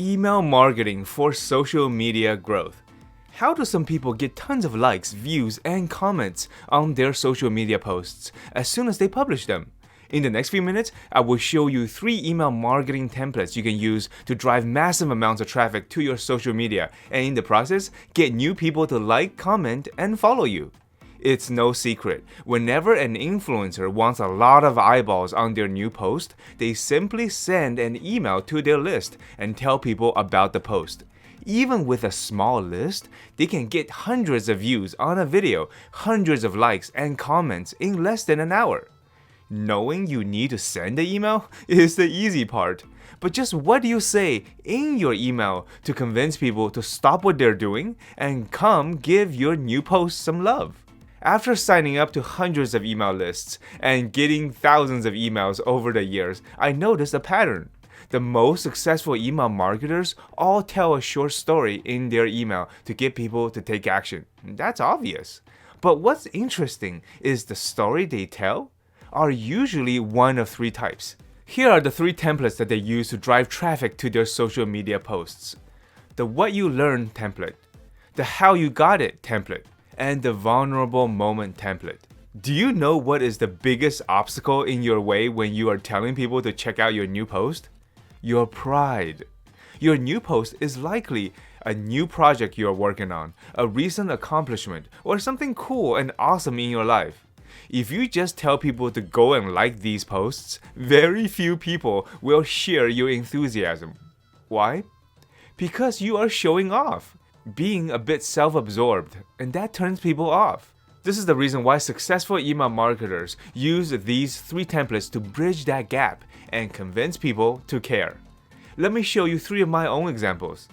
Email marketing for social media growth. How do some people get tons of likes, views, and comments on their social media posts as soon as they publish them? In the next few minutes, I will show you 3 email marketing templates you can use to drive massive amounts of traffic to your social media and in the process, get new people to like, comment, and follow you. It's no secret. Whenever an influencer wants a lot of eyeballs on their new post, they simply send an email to their list and tell people about the post. Even with a small list, they can get hundreds of views on a video, hundreds of likes and comments in less than an hour. Knowing you need to send the email is the easy part. But just what do you say in your email to convince people to stop what they're doing and come give your new post some love? After signing up to hundreds of email lists and getting thousands of emails over the years, I noticed a pattern. The most successful email marketers all tell a short story in their email to get people to take action. That's obvious. But what's interesting is the story they tell are usually one of 3 types. Here are the 3 templates that they use to drive traffic to their social media posts. The What You Learned template, the How You Got It template, and the Vulnerable Moment template. Do you know what is the biggest obstacle in your way when you are telling people to check out your new post? Your pride. Your new post is likely a new project you are working on, a recent accomplishment, or something cool and awesome in your life. If you just tell people to go and like these posts, very few people will share your enthusiasm. Why? Because you are showing off, being a bit self-absorbed, and that turns people off. This is the reason why successful email marketers use these 3 templates to bridge that gap and convince people to care. Let me show you 3 of my own examples.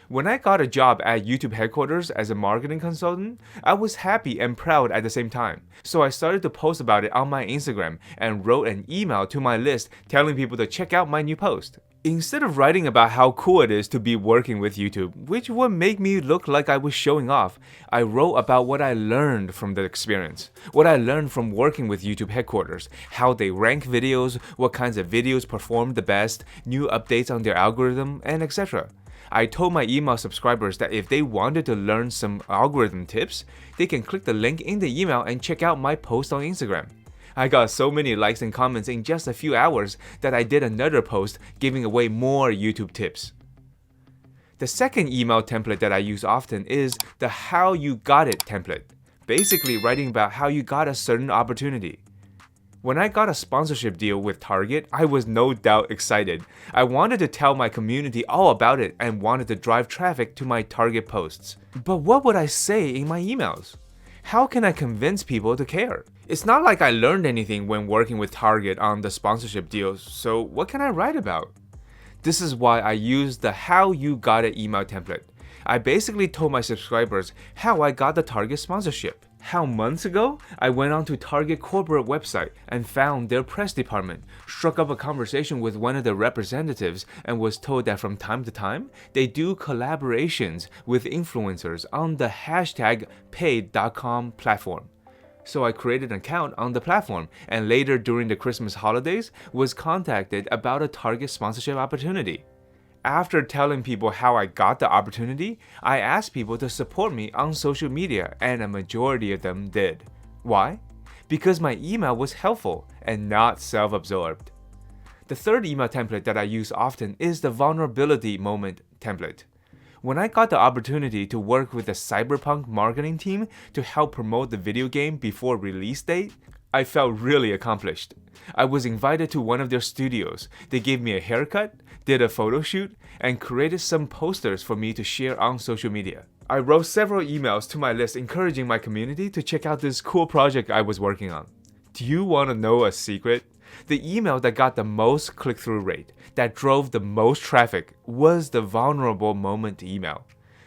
When I got a job at YouTube headquarters as a marketing consultant, I was happy and proud at the same time. So I started to post about it on my Instagram and wrote an email to my list telling people to check out my new post. Instead of writing about how cool it is to be working with YouTube, which would make me look like I was showing off, I wrote about what I learned from the experience, what I learned from working with YouTube headquarters, how they rank videos, what kinds of videos perform the best, new updates on their algorithm, and etc. I told my email subscribers that if they wanted to learn some algorithm tips, they can click the link in the email and check out my post on Instagram. I got so many likes and comments in just a few hours that I did another post giving away more YouTube tips. The second email template that I use often is the How You Got It template, basically writing about how you got a certain opportunity. When I got a sponsorship deal with Target, I was no doubt excited. I wanted to tell my community all about it and wanted to drive traffic to my Target posts. But what would I say in my emails? How can I convince people to care? It's not like I learned anything when working with Target on the sponsorship deals, so what can I write about? This is why I use the How You Got It email template. I basically told my subscribers how I got the Target sponsorship. How months ago, I went onto Target corporate website and found their press department, struck up a conversation with one of the representatives and was told that from time to time, they do collaborations with influencers on the hashtag paid.com platform. So I created an account on the platform and later during the Christmas holidays was contacted about a Target sponsorship opportunity. After telling people how I got the opportunity, I asked people to support me on social media and a majority of them did. Why? Because my email was helpful and not self-absorbed. The third email template that I use often is the Vulnerability Moment template. When I got the opportunity to work with the Cyberpunk marketing team to help promote the video game before release date, I felt really accomplished. I was invited to one of their studios. They gave me a haircut, did a photo shoot, and created some posters for me to share on social media. I wrote several emails to my list encouraging my community to check out this cool project I was working on. Do you want to know a secret? The email that got the most click-through rate, that drove the most traffic, was the Vulnerable Moment email.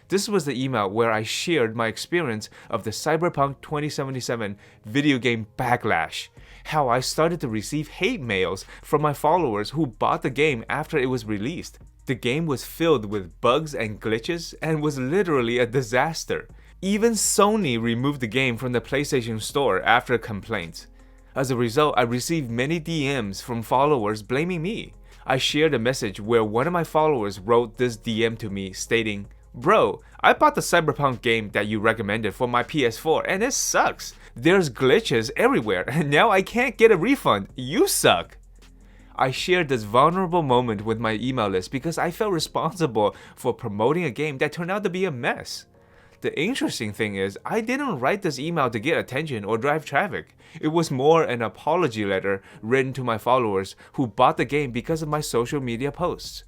This was the email where I shared my experience of the Cyberpunk 2077 video game Backlash, how I started to receive hate mails from my followers who bought the game after it was released. The game was filled with bugs and glitches and was literally a disaster. Even Sony removed the game from the PlayStation Store after complaints. As a result, I received many DMs from followers blaming me. I shared a message where one of my followers wrote this DM to me stating, "Bro, I bought the Cyberpunk game that you recommended for my PS4 and it sucks. There's glitches everywhere and now I can't get a refund. You suck." I shared this vulnerable moment with my email list because I felt responsible for promoting a game that turned out to be a mess. The interesting thing is, I didn't write this email to get attention or drive traffic. It was more an apology letter written to my followers who bought the game because of my social media posts.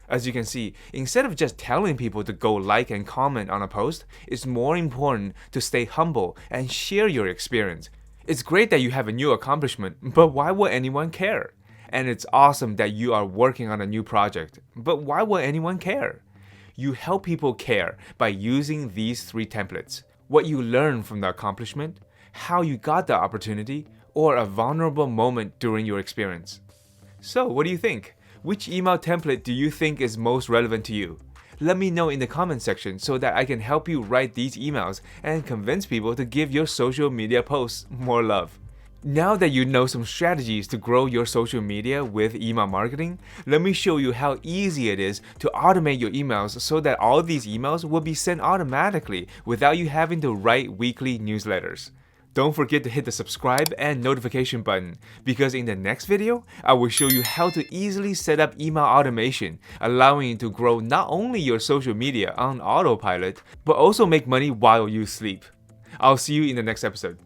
As you can see, instead of just telling people to go like and comment on a post, it's more important to stay humble and share your experience. It's great that you have a new accomplishment, but why would anyone care? And it's awesome that you are working on a new project, but why would anyone care? You help people care by using these 3 templates: what you learned from the accomplishment, how you got the opportunity, or a vulnerable moment during your experience. So, what do you think? Which email template do you think is most relevant to you? Let me know in the comment section so that I can help you write these emails and convince people to give your social media posts more love. Now that you know some strategies to grow your social media with email marketing, let me show you how easy it is to automate your emails so that all these emails will be sent automatically without you having to write weekly newsletters. Don't forget to hit the subscribe and notification button, because in the next video, I will show you how to easily set up email automation, allowing you to grow not only your social media on autopilot, but also make money while you sleep. I'll see you in the next episode.